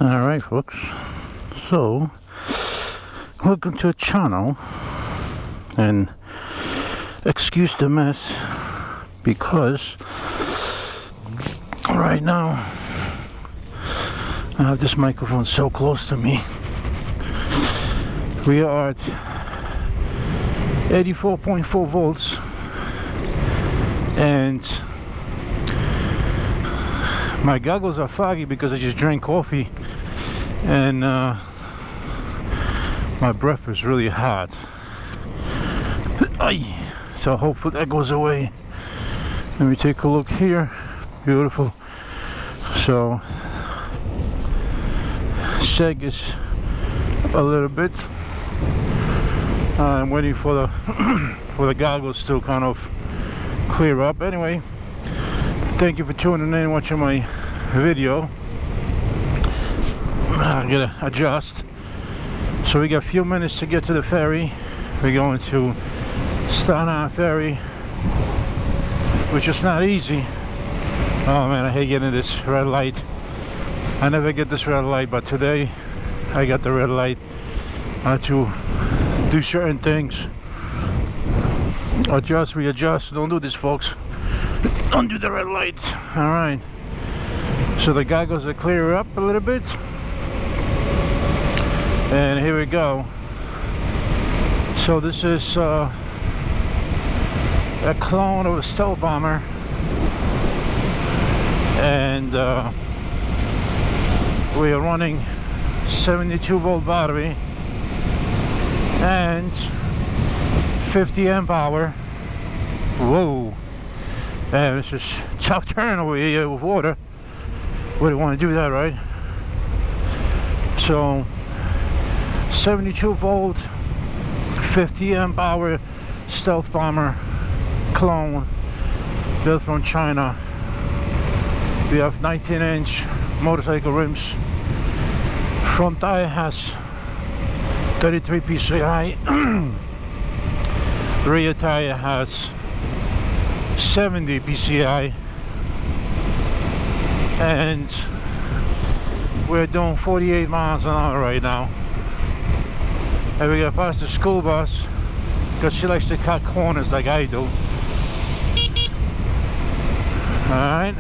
Alright folks, so welcome to the channel, and excuse the mess because right now I have this microphone so close to me. We are at 84.4 volts and my goggles are foggy because I just drank coffee, and my breath is really hot. So hopefully that goes away. Let me take a look here. Beautiful. So seg is a little bit. I'm waiting for the for the goggles to kind of clear up. Anyway, thank you for tuning in and watching my video. I gotta adjust. So we got a few minutes to get to the ferry. We're going to Stana Ferry, which is not easy. Oh man, I hate getting this red light. I never get this red light, but today I got the red light. I had to do certain things. Adjust, readjust. Don't do this, folks. Don't do the red light. All right, so the goggles are clear up a little bit, and here we go. So this is a clone of a stealth bomber, and we are running 72 volt battery and 50 amp hour. Whoa. And it's just tough turn over here with water. Wouldn't want to do that, right? So 72 volt 50 amp hour stealth bomber clone, built from China. We have 19-inch motorcycle rims. Front tire has 33 PSI. Rear tire has 70 PSI, and we're doing 48 miles an hour right now. And we got past the school bus because she likes to cut corners like I do. Alright,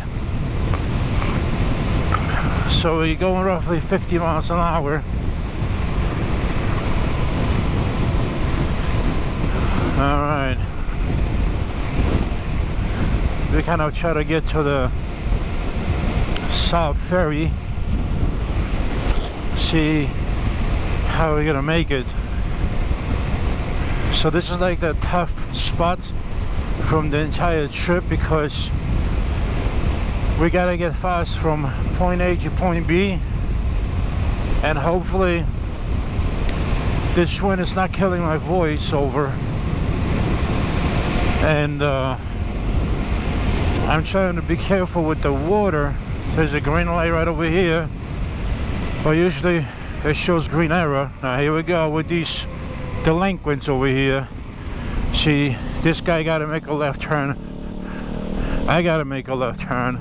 so we're going roughly 50 miles an hour. Alright, we kind of try to get to the South Ferry, see how we're gonna make it. So this is like the tough spot from the entire trip because we gotta get fast from point A to point B, and hopefully this wind is not killing my voice over. And I'm trying to be careful with the water. There's a green light right over here, but usually it shows green arrow. Now here we go with these delinquents over here. See, this guy got to make a left turn. I got to make a left turn,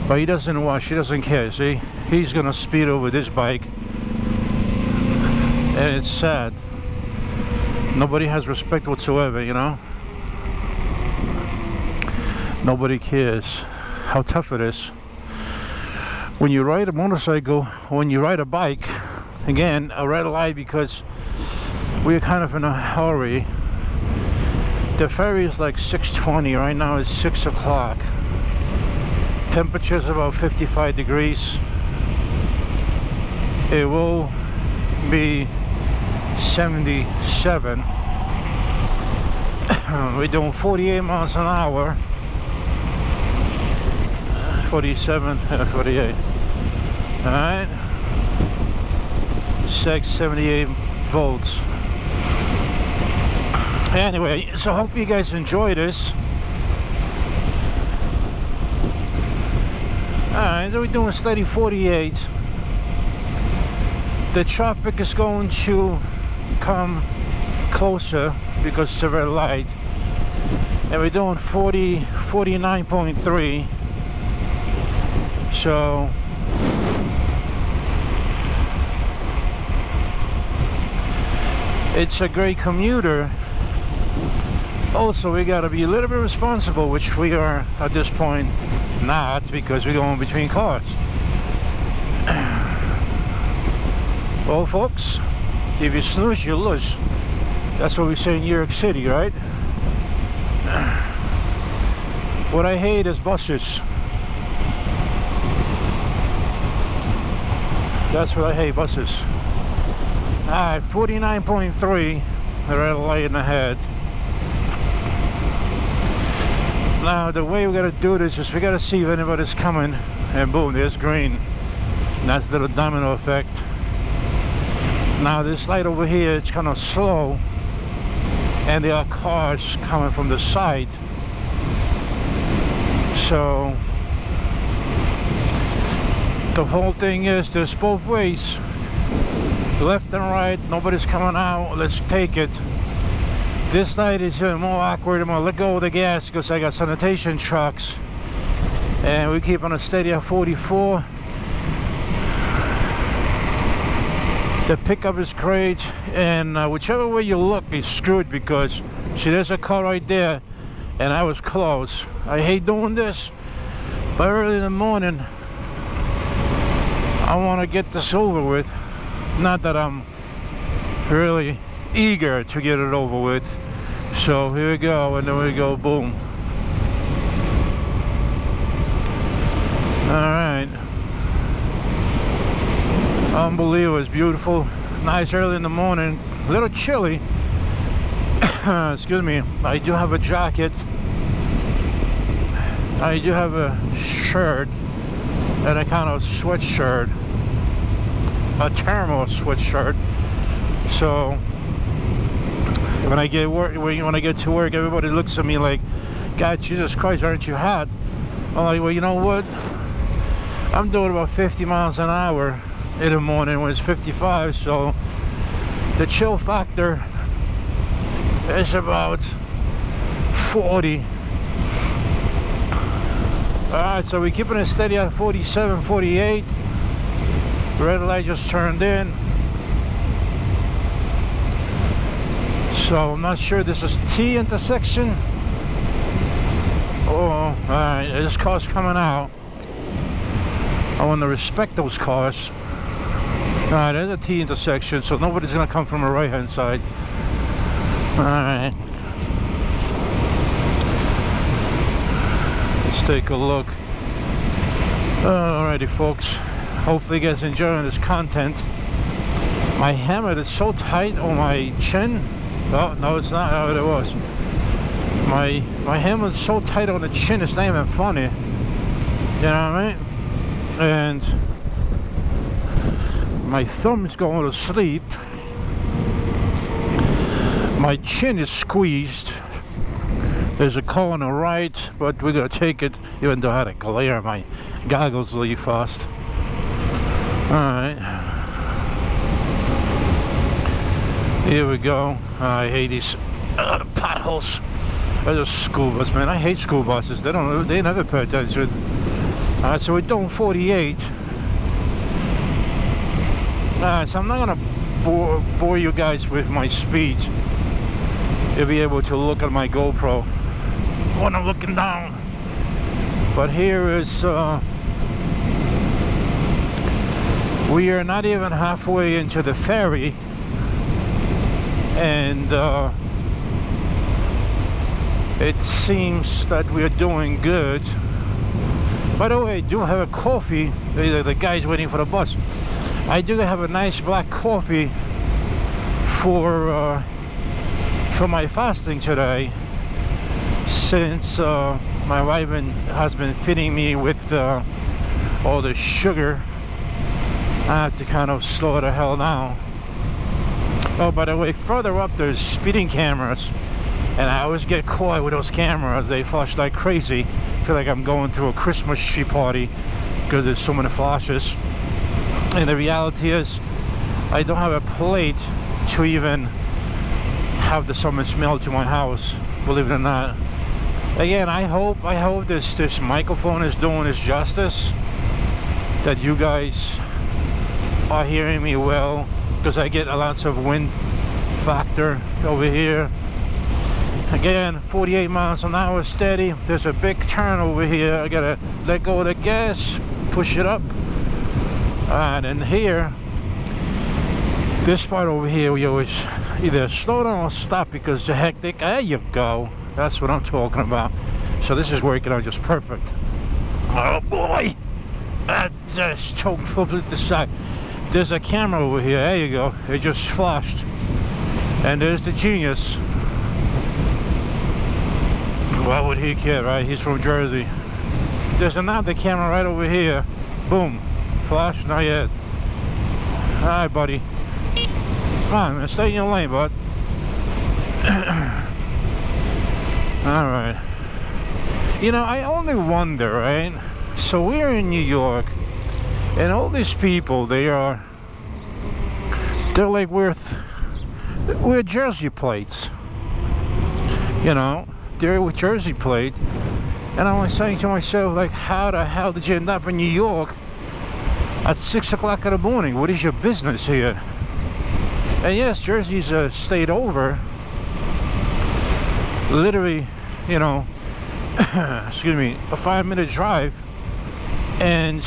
but he doesn't watch. He doesn't care. See, he's gonna speed over this bike, and it's sad. Nobody has respect whatsoever, you know. Nobody cares how tough it is. When you ride a motorcycle, when you ride a bike, again, a red light because we're kind of in a hurry. The ferry is like 6:20, right now it's 6 o'clock. Temperature is about 55 degrees. It will be 77. We're doing 48 miles an hour. 47, 48. Alright. 78 volts. Anyway, so hopefully you guys enjoy this. Alright, so we're doing steady 48. The traffic is going to come closer because it's a red light. And we're doing 49.3. So it's a great commuter. Also, we gotta be a little bit responsible, which we are at this point not, because we're going between cars. Well, folks, if you snooze, you lose. That's what we say in New York City, right? What I hate is buses. That's what I hate, buses. Alright, 49.3, the red light ahead. Now, the way we gotta do this is we gotta see if anybody's coming, and boom, there's green. And that's a little domino effect. Now, this light over here, it's kind of slow, and there are cars coming from the side. So the whole thing is there's both ways, left and right. Nobody's coming out. Let's take it. This light is even more awkward. I'm gonna let go of the gas because I got sanitation trucks, and we keep on a steady at 44. The pickup is great, and whichever way you look is screwed, because see, there's a car right there and I was close. I hate doing this, but early in the morning I want to get this over with. Not that I'm really eager to get it over with. So here we go, and then we go, boom. Alright. Unbelievable, it's beautiful. Nice early in the morning. A little chilly. Excuse me. I do have a jacket. I do have a shirt and a kind of sweatshirt. A thermal sweatshirt. So when I get to work, everybody looks at me like, God, Jesus Christ, aren't you hot? I'm like, well, you know what? I'm doing about 50 miles an hour in the morning when it's 55, so the chill factor is about 40. Alright, so we're keeping it steady at 47, 48. Red light just turned in. So I'm not sure this is T intersection. Oh, alright, this car's coming out. I want to respect those cars. Alright, there's a T intersection, so nobody's gonna come from the right hand side. Alright. Let's take a look. Alrighty, folks. Hopefully you guys are enjoying this content. My helmet is so tight on my chin. Oh, no, it's not how it was. My helmet's so tight on the chin, it's not even funny. You know what I mean? And my thumb is going to sleep. My chin is squeezed. There's a car on the right, but we're gonna take it, even though I had to glare. My goggles leave fast. Alright. Here we go. I hate these potholes. There's a school bus, man. I hate school buses. They never pay attention. Alright, so we're doing 48. Alright, so I'm not gonna bore you guys with my speed. You'll be able to look at my GoPro when I'm looking down. But here is we are not even halfway into the ferry, and it seems that we are doing good. By the way, I do have a coffee. The guy's waiting for the bus. I do have a nice black coffee for my fasting today, since my wife has been feeding me with all the sugar. I have to kind of slow the hell down. Oh, by the way, further up there's speeding cameras, and I always get caught with those cameras. They flash like crazy. I feel like I'm going to a Christmas tree party because there's so many flashes. And the reality is, I don't have a plate to even have the summons mailed to my house, believe it or not. Again, I hope this microphone is doing its justice, that you guys are hearing me well, because I get lots of wind factor over here. Again, 48 miles an hour steady. There's a big turn over here. I gotta let go of the gas, push it up, and in here, this part over here, we always either slow down or stop because it's hectic. There you go. That's what I'm talking about. So this is working out just perfect. Oh boy, that just choked completely the side. There's a camera over here. There you go. It just flashed, and there's the genius. Why would he care, right? He's from Jersey. There's another camera right over here. Boom, flash. Not yet. All right, buddy. Come on, man. Stay in your lane, bud. All right. You know, I only wonder, right? So we're in New York, and all these people, they're like we're Jersey plates. You know, they're with Jersey plate, and I'm like saying to myself, like, how the hell did you end up in New York at 6 o'clock in the morning? What is your business here? And yes, Jersey's a state over. Literally, you know, excuse me, a 5-minute drive, and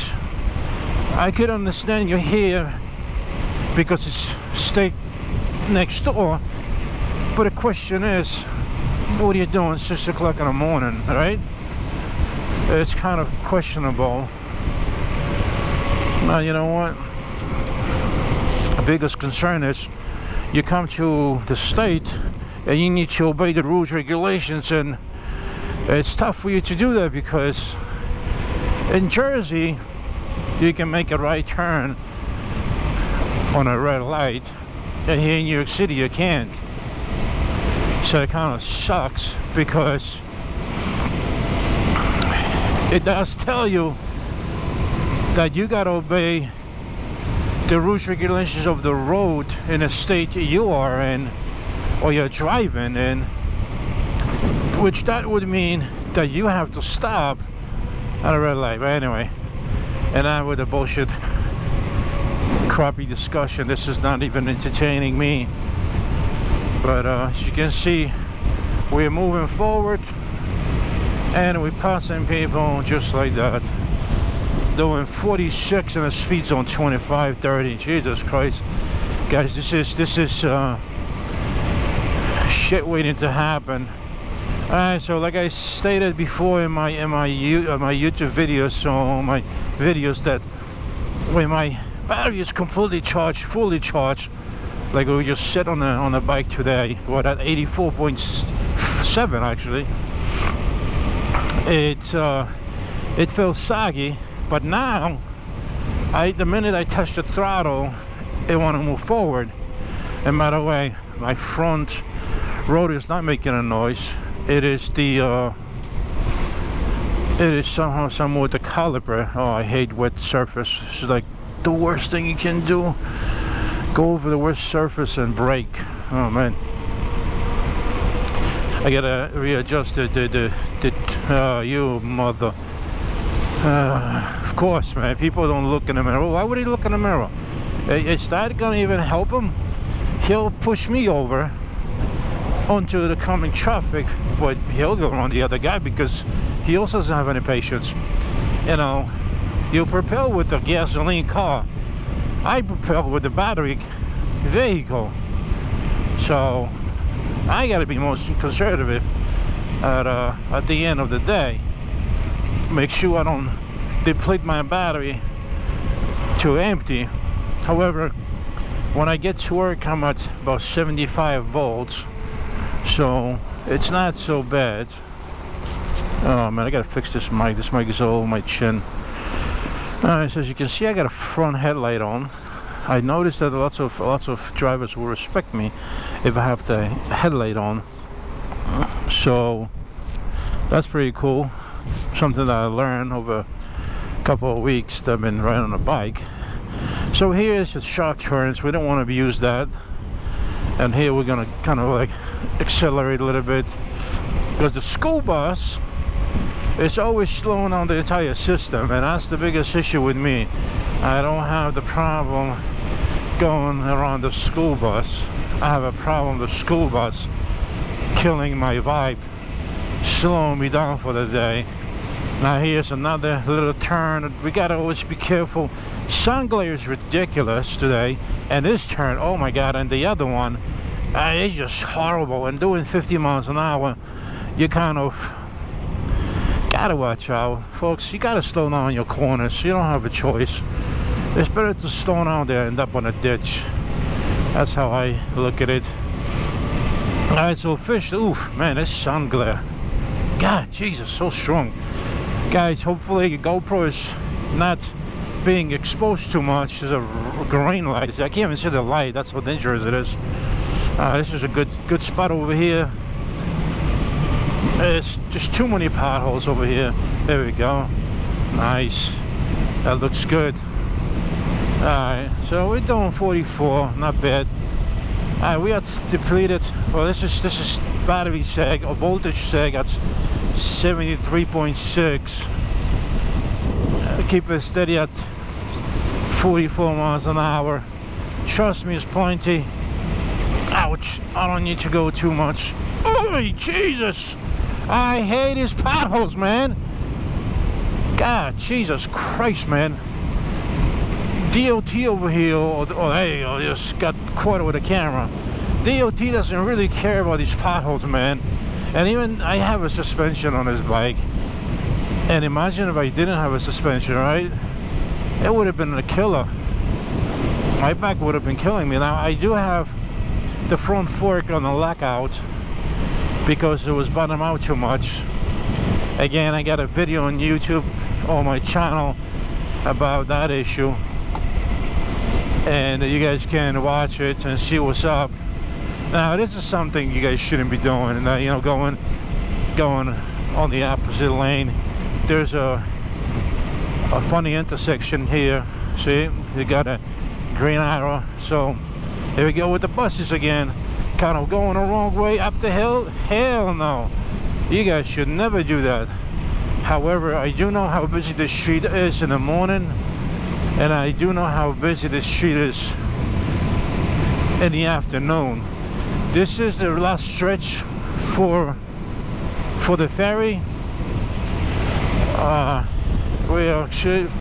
I could understand you're here because it's state next door, but the question is, what are you doing 6 o'clock in the morning, right? It's kind of questionable. Now, you know what, the biggest concern is you come to the state and you need to obey the rules, regulations, and it's tough for you to do that because in Jersey you can make a right turn on a red light, and here in New York City you can't. So it kind of sucks because it does tell you that you got to obey the rules, regulations of the road in the state you are in or you're driving in, which that would mean that you have to stop at a red light. But anyway, and now with the bullshit crappy discussion, this is not even entertaining me. But as you can see, we're moving forward and we're passing people just like that, doing 46 in a speed zone 25, 30. Jesus Christ, guys, this is shit waiting to happen. Alright, so like I stated before in my YouTube videos, so my videos, that when my battery is completely charged, fully charged, like we just sit on the bike today, what, at 84.7 actually, it felt saggy, but now the minute I touch the throttle, it want to move forward. And by the way, my front rotor is not making a noise. It is the it is somehow somewhat the caliper. Oh, I hate wet surface. It's like the worst thing you can do. Go over the worst surface and brake. Oh man, I gotta readjust you mother. Of course, man, people don't look in the mirror. Why would he look in the mirror? Is that gonna even help him? He'll push me over onto the coming traffic, but he'll go around the other guy because he also doesn't have any patience. You know, you propel with the gasoline car, I propel with the battery vehicle, so I gotta be most conservative at the end of the day. Make sure I don't deplete my battery to empty. However, when I get to work, I'm at about 75 volts, so it's not so bad. Oh man, I gotta fix this mic. This mic is all over my chin. Alright, so as you can see, I got a front headlight on. I noticed that lots of drivers will respect me if I have the headlight on, so that's pretty cool. Something that I learned over a couple of weeks that I've been riding on a bike. So here is the sharp turns. We don't want to abuse that, and here we're gonna kind of like accelerate a little bit because the school bus is always slowing down the entire system, and that's the biggest issue with me. I don't have the problem going around the school bus. I have a problem with the school bus killing my vibe, slowing me down for the day. Now here's another little turn. We gotta always be careful. Sun glare is ridiculous today, and this turn, oh my god, and the other one, it's just horrible. And doing 50 miles an hour, you kind of gotta watch out, folks. You gotta slow down your corners. You don't have a choice. It's better to slow down there and end up on a ditch. That's how I look at it. Alright, so fish, oof, man, this sun glare, god, Jesus, so strong. Guys, hopefully your GoPro is not being exposed too much. There's a green light. I can't even see the light. That's how dangerous it is. This is a good spot over here. There's just too many potholes over here. There we go. Nice. That looks good. Alright, so we're doing 44. Not bad. Alright, we are depleted. Well, this is battery sag, or voltage sag at 73.6. Keep it steady at 44 miles an hour. Trust me, it's plenty. Ouch, I don't need to go too much. Oh, Jesus! I hate these potholes, man. God, Jesus Christ, man. DOT over here, or hey, I just got caught with a camera. DOT doesn't really care about these potholes, man. And even I have a suspension on this bike, and imagine if I didn't have a suspension, right? It would have been a killer. My back would have been killing me. Now I do have the front fork on the lockout because it was bottom out too much. Again, I got a video on YouTube on my channel about that issue, and you guys can watch it and see what's up. Now this is something you guys shouldn't be doing, and you know, going on the opposite lane. There's a funny intersection here. See, you got a green arrow. So here we go with the buses again, kind of going the wrong way up the hill. Hell no, you guys should never do that. However, I do know how busy this street is in the morning, and I do know how busy this street is in the afternoon. This is the last stretch for the ferry. We are